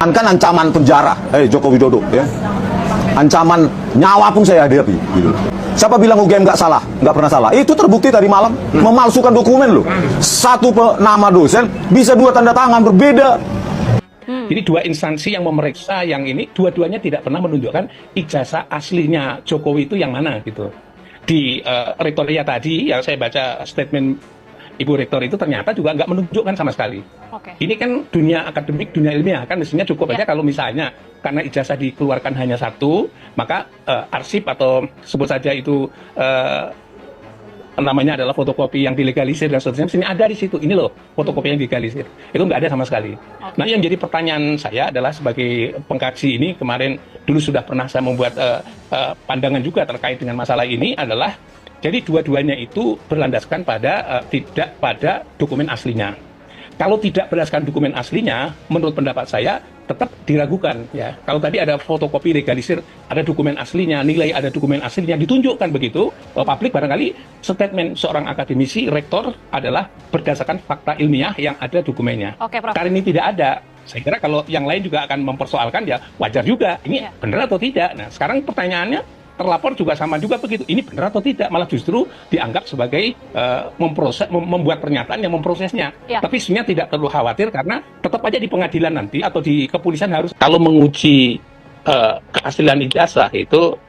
Kan ancaman penjara, Joko Widodo ya. Ancaman nyawa pun saya hadapi gitu. Siapa bilang UGM nggak salah? Nggak pernah salah. Itu terbukti tadi malam memalsukan dokumen loh. Satu nama dosen bisa dua tanda tangan berbeda. Jadi dua instansi yang memeriksa yang ini dua-duanya tidak pernah menunjukkan ijazah aslinya Jokowi itu yang mana gitu. Di rektoria tadi yang saya baca statement Ibu Rektor itu ternyata juga nggak menunjukkan sama sekali. Ini kan dunia akademik, dunia ilmiah, kan mestinya cukup aja kalau misalnya karena ijazah dikeluarkan hanya satu, maka arsip atau sebut saja itu namanya adalah fotokopi yang dilegalisir dan seterusnya, mestinya ada di situ. Ini loh fotokopi yang dilegalisir. Itu nggak ada sama sekali. Nah, yang jadi pertanyaan saya adalah sebagai pengkaji ini, kemarin dulu sudah pernah saya membuat pandangan juga terkait dengan masalah ini adalah, jadi dua-duanya itu berlandaskan pada tidak pada dokumen aslinya. Kalau tidak berdasarkan dokumen aslinya, menurut pendapat saya tetap diragukan ya. Kalau tadi ada fotokopi legalisir, ada dokumen aslinya, nilai ada dokumen aslinya, ditunjukkan begitu, publik barangkali statement seorang akademisi, rektor adalah berdasarkan fakta ilmiah yang ada dokumennya. Karena ini tidak ada, saya kira kalau yang lain juga akan mempersoalkan ya wajar juga, ini benar atau tidak. Nah sekarang pertanyaannya, terlapor juga sama juga begitu, ini benar atau tidak, malah justru dianggap sebagai membuat pernyataan yang memprosesnya. Tapi sebenarnya tidak perlu khawatir karena tetap aja di pengadilan nanti atau di kepolisian harus kalau menguji keaslian ijazah itu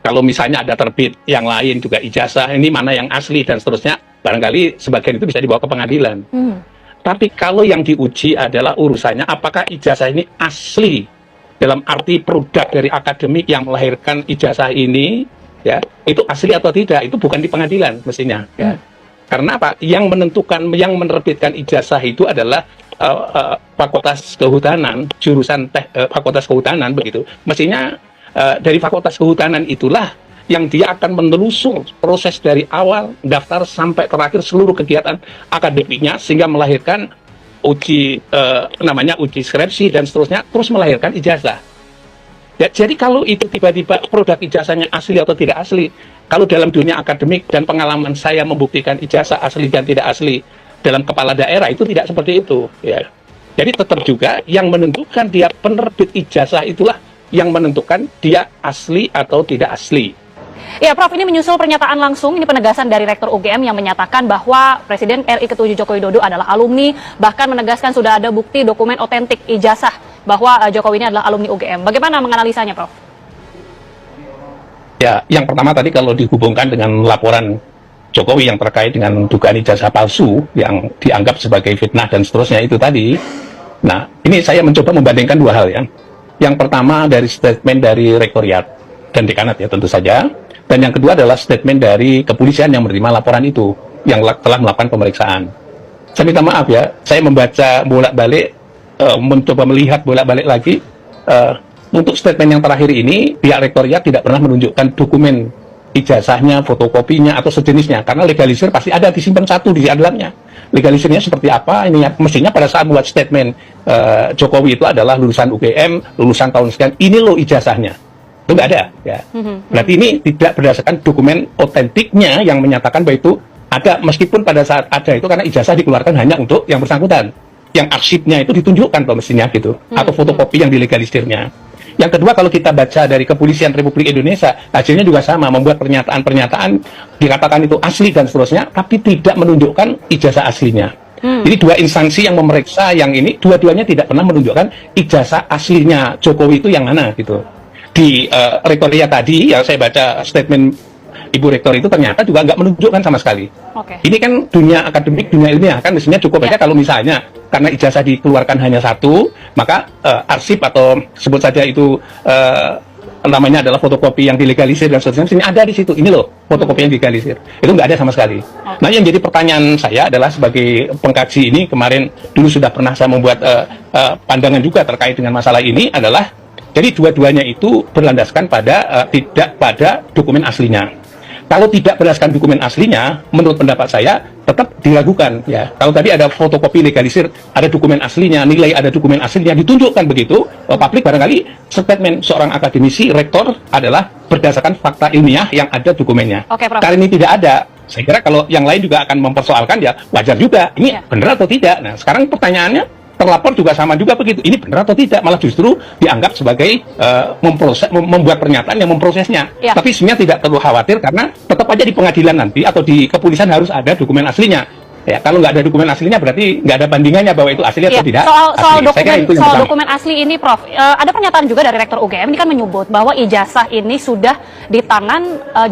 kalau misalnya ada terbit yang lain juga ijazah ini mana yang asli dan seterusnya, barangkali sebagian itu bisa dibawa ke pengadilan. Tapi kalau yang diuji adalah urusannya apakah ijazah ini asli dalam arti produk dari akademik yang melahirkan ijazah ini, ya itu asli atau tidak, itu bukan di pengadilan mestinya. Ya. Karena apa? Yang menentukan, yang menerbitkan ijazah itu adalah Fakultas Kehutanan, jurusan Fakultas Kehutanan begitu. Mestinya dari Fakultas Kehutanan itulah yang dia akan menelusur proses dari awal daftar sampai terakhir seluruh kegiatan akademiknya sehingga melahirkan uji uji skripsi dan seterusnya, terus melahirkan ijazah. Ya, jadi kalau itu tiba-tiba produk ijazahnya asli atau tidak asli, kalau dalam dunia akademik dan pengalaman saya membuktikan ijazah asli dan tidak asli dalam kepala daerah itu tidak seperti itu. Ya. Jadi tetap juga yang menentukan dia penerbit ijazah itulah yang menentukan dia asli atau tidak asli. Ya, Prof, ini menyusul pernyataan langsung, ini penegasan dari Rektor UGM yang menyatakan bahwa Presiden RI ke-7 Joko Widodo adalah alumni, bahkan menegaskan sudah ada bukti dokumen otentik ijazah bahwa Jokowi ini adalah alumni UGM. Bagaimana menganalisanya, Prof? Ya, yang pertama tadi kalau dihubungkan dengan laporan Jokowi yang terkait dengan dugaan ijazah palsu yang dianggap sebagai fitnah dan seterusnya itu tadi. Nah, ini saya mencoba membandingkan dua hal ya. Yang pertama dari statement dari Rektoriat dan Dekanat ya tentu saja. Dan yang kedua adalah statement dari kepolisian yang menerima laporan itu, yang telah melakukan pemeriksaan. Saya minta maaf ya, saya membaca bolak-balik, mencoba melihat bolak-balik lagi. Untuk statement yang terakhir ini, pihak Rektoriat tidak pernah menunjukkan dokumen ijazahnya, fotokopinya, atau sejenisnya. Karena legalisir pasti ada disimpan satu di dalamnya. Legalisirnya seperti apa? Ini ya, mestinya pada saat membuat statement Jokowi itu adalah lulusan UGM, lulusan tahun sekian, ini loh ijazahnya. Itu nggak ada ya. Berarti ini tidak berdasarkan dokumen otentiknya yang menyatakan bahwa itu ada, meskipun pada saat ada itu karena ijazah dikeluarkan hanya untuk yang bersangkutan, yang arsipnya itu ditunjukkan tuh mestinya gitu, atau fotokopi yang dilegalisirnya. Yang kedua, kalau kita baca dari Kepolisian Republik Indonesia, hasilnya juga sama, membuat pernyataan-pernyataan dikatakan itu asli dan seterusnya, tapi tidak menunjukkan ijazah aslinya. Jadi dua instansi yang memeriksa yang ini dua-duanya tidak pernah menunjukkan ijazah aslinya Jokowi itu yang mana gitu. Di rektoria tadi yang saya baca statement Ibu Rektor itu ternyata juga nggak menunjukkan sama sekali. Ini kan dunia akademik, dunia ilmiah, kan mestinya cukup aja kalau misalnya karena ijazah dikeluarkan hanya satu, maka arsip atau sebut saja itu namanya adalah fotokopi yang dilegalisir dan seterusnya, mestinya ada di situ. Ini loh fotokopi yang dilegalisir. Itu nggak ada sama sekali. Nah, yang jadi pertanyaan saya adalah sebagai pengkaji ini, kemarin dulu sudah pernah saya membuat pandangan juga terkait dengan masalah ini adalah, jadi dua-duanya itu berlandaskan pada tidak pada dokumen aslinya. Kalau tidak berdasarkan dokumen aslinya, menurut pendapat saya tetap diragukan ya. Kalau tadi ada fotokopi legalisir, ada dokumen aslinya, nilai ada dokumen aslinya, ditunjukkan begitu, publik barangkali statement seorang akademisi, rektor adalah berdasarkan fakta ilmiah yang ada dokumennya. Karena ini tidak ada, saya kira kalau yang lain juga akan mempersoalkan ya wajar juga, ini benar atau tidak. Nah, sekarang pertanyaannya, terlapor juga sama juga begitu. Ini benar atau tidak? Malah justru dianggap sebagai membuat pernyataan yang memprosesnya. Ya. Tapi sebenarnya tidak perlu khawatir karena tetap aja di pengadilan nanti atau di kepolisian harus ada dokumen aslinya. Ya, kalau nggak ada dokumen aslinya berarti nggak ada bandingannya bahwa itu asli atau tidak. Soal Asli. Saya kira itu yang pertama. dokumen asli ini, Prof. Ada pernyataan juga dari Rektor UGM ini kan menyebut bahwa ijazah ini sudah di tangan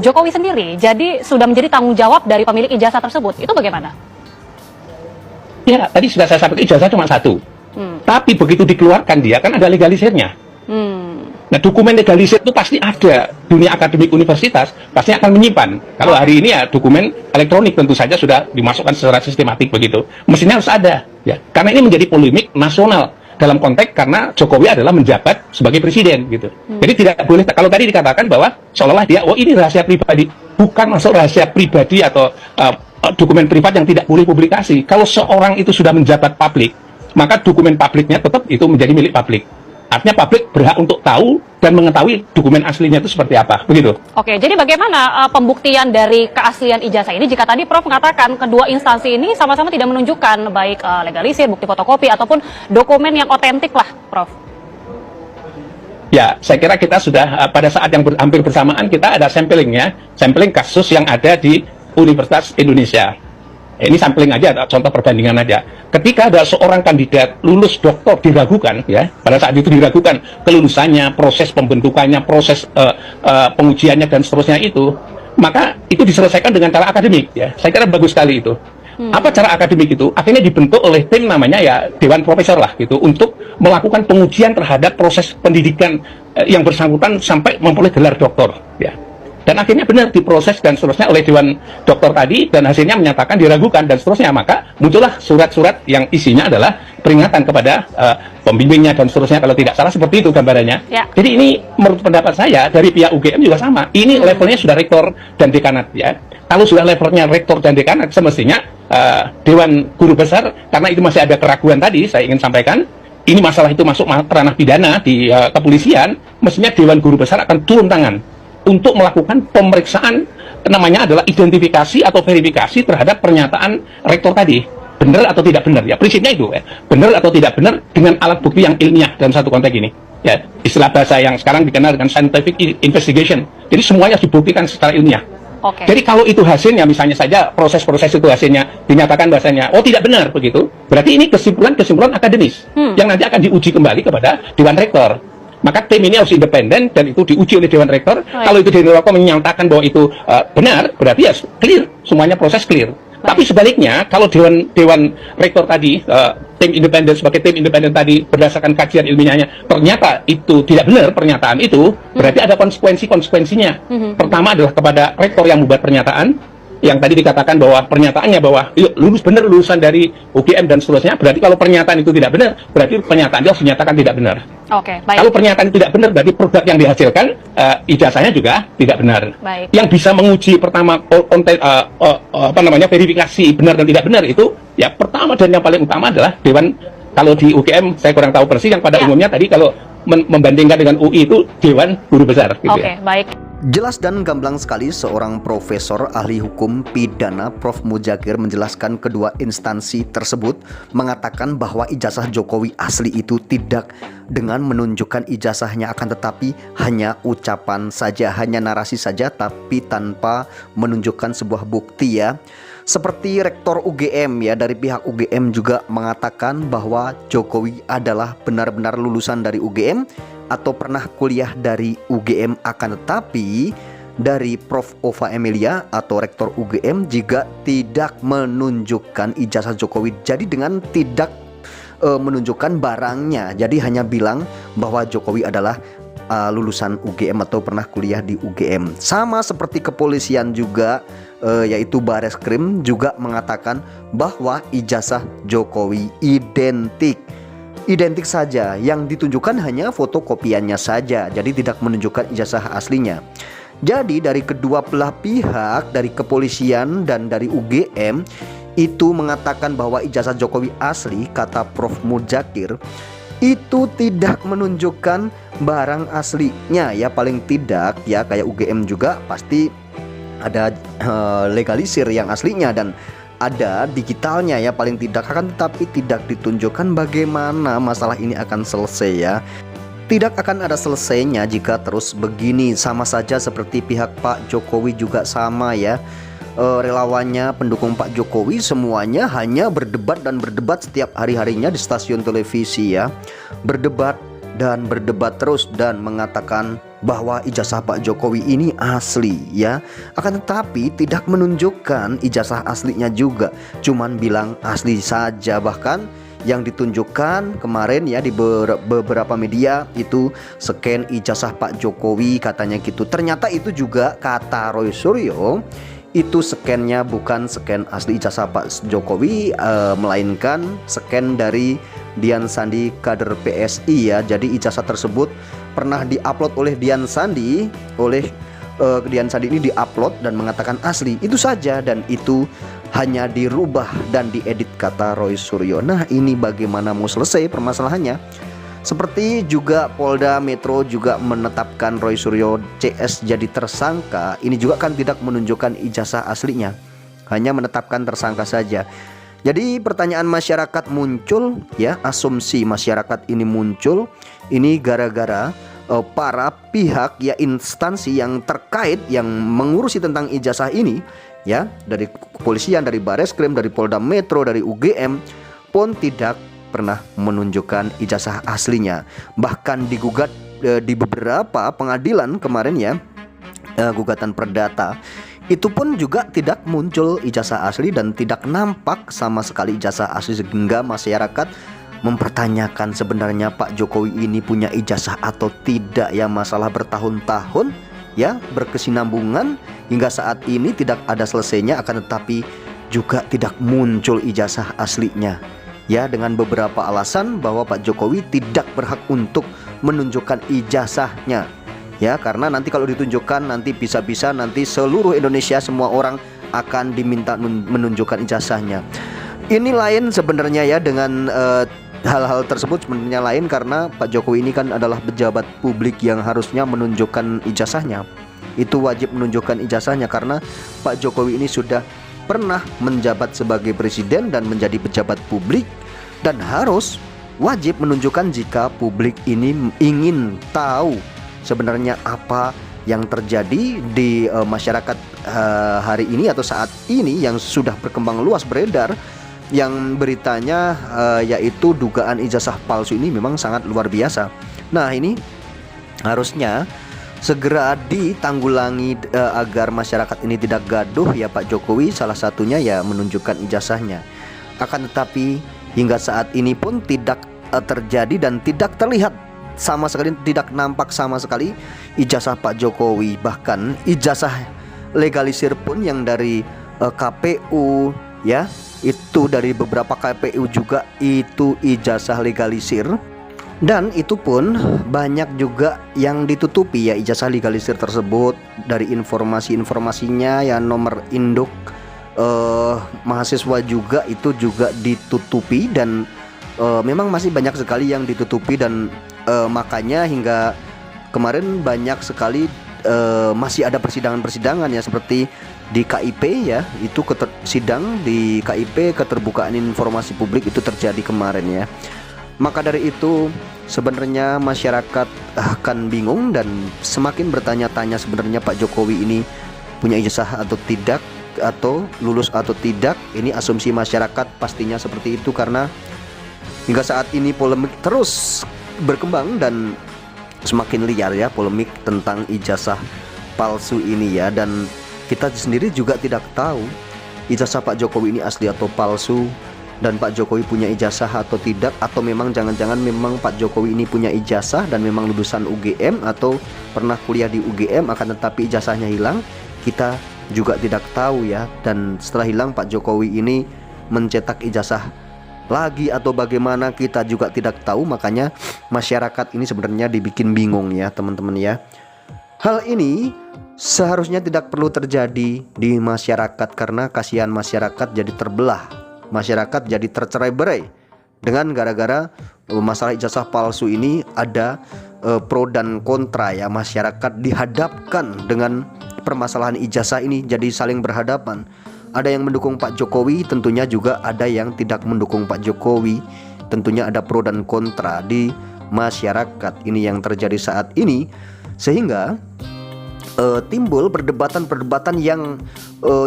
Jokowi sendiri. Jadi sudah menjadi tanggung jawab dari pemilik ijazah tersebut. Itu bagaimana? Ya, tadi sudah saya sampaikan ijazah cuma satu. Tapi begitu dikeluarkan dia kan ada legalisirnya. Nah, dokumen legalisir itu pasti ada. Dunia akademik universitas pasti akan menyimpan. Kalau hari ini ya dokumen elektronik tentu saja sudah dimasukkan secara sistematik begitu. Mestinya harus ada. Ya, karena ini menjadi polemik nasional dalam konteks karena Jokowi adalah menjabat sebagai presiden gitu. Jadi tidak boleh kalau tadi dikatakan bahwa seolah-olah dia, oh ini rahasia pribadi, bukan masuk rahasia pribadi atau dokumen privat yang tidak boleh publikasi. Kalau seorang itu sudah menjabat publik, maka dokumen publiknya tetap itu menjadi milik publik. Artinya publik berhak untuk tahu dan mengetahui dokumen aslinya itu seperti apa, begitu. Oke, jadi bagaimana pembuktian dari keaslian ijazah ini jika tadi Prof mengatakan kedua instansi ini sama-sama tidak menunjukkan baik legalisir, bukti fotokopi, ataupun dokumen yang otentik lah, Prof? Ya, saya kira kita sudah pada saat yang hampir bersamaan kita ada samplingnya, sampling kasus yang ada di Universitas Indonesia. Ini sampling aja, contoh perbandingan aja. Ketika ada seorang kandidat lulus doktor diragukan, ya, pada saat itu diragukan kelulusannya, proses pembentukannya, proses pengujiannya dan seterusnya itu, maka itu diselesaikan dengan cara akademik, ya. Saya kira bagus sekali itu. Apa cara akademik itu? Akhirnya dibentuk oleh tim namanya ya Dewan Profesor lah gitu untuk melakukan pengujian terhadap proses pendidikan yang bersangkutan sampai memperoleh gelar doktor, ya. Dan akhirnya benar diproses dan seterusnya oleh Dewan Doktor tadi dan hasilnya menyatakan diragukan dan seterusnya, maka muncullah surat-surat yang isinya adalah peringatan kepada pembimbingnya dan seterusnya kalau tidak salah seperti itu gambarannya. Ya. Jadi ini menurut pendapat saya dari pihak UGM juga sama. Ini levelnya sudah rektor dan dekanat, ya. Kalau sudah levelnya rektor dan dekanat semestinya Dewan Guru Besar, karena itu masih ada keraguan tadi saya ingin sampaikan. Ini masalah itu masuk ranah pidana di kepolisian, mestinya Dewan Guru Besar akan turun tangan untuk melakukan pemeriksaan, namanya adalah identifikasi atau verifikasi terhadap pernyataan rektor tadi, benar atau tidak benar, ya. Prinsipnya itu, ya, benar atau tidak benar dengan alat bukti yang ilmiah dalam satu konteks ini, ya. Istilah bahasa yang sekarang dikenal dengan scientific investigation. Jadi semuanya dibuktikan secara ilmiah. Oke. Jadi kalau itu hasilnya, misalnya saja proses-proses itu hasilnya dinyatakan bahasanya oh tidak benar begitu, berarti ini kesimpulan akademis yang nanti akan diuji kembali kepada Dewan Rektor. Maka tim ini harus independen dan itu diuji oleh Dewan Rektor. Kalau itu Dewan Rektor menyatakan bahwa itu benar, berarti ya clear, semuanya proses clear. Tapi sebaliknya, kalau Dewan Rektor tadi, tim independen sebagai tim independen tadi berdasarkan kajian ilmiahnya ternyata itu tidak benar pernyataan itu, berarti ada konsekuensinya. Pertama adalah kepada rektor yang membuat pernyataan, yang tadi dikatakan bahwa pernyataannya bahwa benar lulusan dari UGM dan seterusnya, berarti kalau pernyataan itu tidak benar, berarti pernyataan itu harus dinyatakan tidak benar. Oke, baik. Kalau pernyataan itu tidak benar, berarti produk yang dihasilkan ijazahnya juga tidak benar. Baik. Yang bisa menguji pertama konten verifikasi benar dan tidak benar itu ya pertama dan yang paling utama adalah Dewan. Kalau di UGM saya kurang tahu persis, yang pada umumnya tadi kalau membandingkan dengan UI itu Dewan Guru Besar. Gitu. Oke, baik. Jelas dan gamblang sekali seorang profesor ahli hukum pidana Prof. Mudzakhir menjelaskan kedua instansi tersebut mengatakan bahwa ijazah Jokowi asli itu tidak dengan menunjukkan ijazahnya, akan tetapi hanya ucapan saja, hanya narasi saja, tapi tanpa menunjukkan sebuah bukti, ya. Seperti Rektor UGM, ya, dari pihak UGM juga mengatakan bahwa Jokowi adalah benar-benar lulusan dari UGM atau pernah kuliah dari UGM, akan tetapi dari Prof. Ova Emilia atau Rektor UGM juga tidak menunjukkan ijazah Jokowi. Jadi dengan tidak menunjukkan barangnya, jadi hanya bilang bahwa Jokowi adalah lulusan UGM atau pernah kuliah di UGM. Sama seperti kepolisian juga, yaitu Bareskrim juga mengatakan bahwa ijazah Jokowi identik saja, yang ditunjukkan hanya fotokopiannya saja, jadi tidak menunjukkan ijazah aslinya. Jadi dari kedua belah pihak, dari kepolisian dan dari UGM, itu mengatakan bahwa ijazah Jokowi asli, kata Prof. Mudzakhir, itu tidak menunjukkan barang aslinya, ya. Paling tidak, ya, kayak UGM juga pasti ada legalisir yang aslinya, dan ada digitalnya ya paling tidak, akan tetapi tidak ditunjukkan bagaimana masalah ini akan selesai ya. Tidak akan ada selesainya jika terus begini, sama saja seperti pihak Pak Jokowi juga sama ya. Relawannya, pendukung Pak Jokowi semuanya hanya berdebat dan berdebat setiap hari-harinya di stasiun televisi ya. Berdebat dan berdebat terus dan mengatakan bahwa ijazah Pak Jokowi ini asli ya. Akan tetapi tidak menunjukkan ijazah aslinya juga, cuman bilang asli saja. Bahkan yang ditunjukkan kemarin ya di beberapa media itu scan ijazah Pak Jokowi katanya gitu. Ternyata itu juga kata Roy Suryo, itu scannya bukan scan asli ijazah Pak Jokowi, melainkan scan dari Dian Sandi kader PSI ya. Jadi ijazah tersebut pernah diupload oleh Dian Sandi, Dian Sandi ini diupload dan mengatakan asli, itu saja, dan itu hanya dirubah dan diedit kata Roy Suryo. Nah, ini bagaimana mau selesai permasalahannya? Seperti juga Polda Metro juga menetapkan Roy Suryo CS jadi tersangka, ini juga kan tidak menunjukkan ijazah aslinya, hanya menetapkan tersangka saja. Jadi pertanyaan masyarakat muncul ya, asumsi masyarakat ini muncul, ini gara-gara para pihak ya, instansi yang terkait yang mengurusi tentang ijazah ini ya, dari kepolisian, dari Bareskrim, dari Polda Metro, dari UGM pun tidak pernah menunjukkan ijazah aslinya. Bahkan digugat di beberapa pengadilan kemarin ya, gugatan perdata, itu pun juga tidak muncul ijazah asli dan tidak nampak sama sekali ijazah asli, sehingga masyarakat mempertanyakan sebenarnya Pak Jokowi ini punya ijazah atau tidak ya. Masalah bertahun-tahun ya, berkesinambungan hingga saat ini tidak ada selesainya, akan tetapi juga tidak muncul ijazah aslinya ya, dengan beberapa alasan bahwa Pak Jokowi tidak berhak untuk menunjukkan ijazahnya ya, karena nanti kalau ditunjukkan nanti bisa-bisa nanti seluruh Indonesia semua orang akan diminta menunjukkan ijazahnya. Ini lain sebenarnya ya dengan hal-hal tersebut, sebenarnya lain karena Pak Jokowi ini kan adalah pejabat publik yang harusnya menunjukkan ijazahnya. Itu wajib menunjukkan ijazahnya karena Pak Jokowi ini sudah pernah menjabat sebagai presiden dan menjadi pejabat publik, dan harus wajib menunjukkan jika publik ini ingin tahu sebenarnya apa yang terjadi di masyarakat hari ini atau saat ini yang sudah berkembang luas beredar, yang beritanya yaitu dugaan ijazah palsu ini memang sangat luar biasa. Nah, ini harusnya segera ditanggulangi agar masyarakat ini tidak gaduh ya. Pak Jokowi salah satunya ya menunjukkan ijazahnya. Akan tetapi hingga saat ini pun tidak terjadi dan tidak terlihat sama sekali, tidak nampak sama sekali ijazah Pak Jokowi. Bahkan ijazah legalisir pun yang dari KPU ya, itu dari beberapa KPU juga itu ijazah legalisir, dan itu pun banyak juga yang ditutupi ya ijazah legalisir tersebut. Dari informasinya ya, nomor induk mahasiswa juga itu juga ditutupi, dan memang masih banyak sekali yang ditutupi, dan makanya hingga kemarin banyak sekali masih ada persidangan-persidangan ya, seperti di KIP ya, itu sidang di KIP keterbukaan informasi publik itu terjadi kemarin ya. Maka dari itu sebenarnya masyarakat akan bingung dan semakin bertanya-tanya sebenarnya Pak Jokowi ini punya ijazah atau tidak, atau lulus atau tidak. Ini asumsi masyarakat pastinya seperti itu, karena hingga saat ini polemik terus berkembang dan semakin liar ya polemik tentang ijazah palsu ini ya. Dan kita sendiri juga tidak tahu ijazah Pak Jokowi ini asli atau palsu, dan Pak Jokowi punya ijazah atau tidak, atau memang jangan-jangan memang Pak Jokowi ini punya ijazah dan memang lulusan UGM atau pernah kuliah di UGM, akan tetapi ijazahnya hilang. Kita juga tidak tahu ya. Dan setelah hilang Pak Jokowi ini mencetak ijazah lagi atau bagaimana, kita juga tidak tahu. Makanya masyarakat ini sebenarnya dibikin bingung ya teman-teman ya. Hal ini seharusnya tidak perlu terjadi di masyarakat, karena kasihan masyarakat jadi terbelah, masyarakat jadi tercerai-berai dengan gara-gara masalah ijazah palsu ini. Ada pro dan kontra ya, masyarakat dihadapkan dengan permasalahan ijazah ini, jadi saling berhadapan. Ada yang mendukung Pak Jokowi, tentunya juga ada yang tidak mendukung Pak Jokowi. Tentunya ada pro dan kontra di masyarakat. Ini yang terjadi saat ini, sehingga timbul perdebatan-perdebatan yang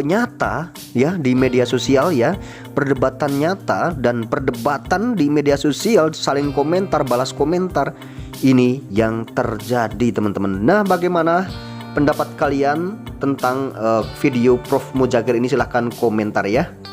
nyata ya di media sosial ya. Perdebatan nyata dan perdebatan di media sosial, saling komentar, balas komentar. Ini yang terjadi, teman-teman. Nah, bagaimana pendapat kalian tentang video Prof Mujagir ini? Silahkan komentar ya.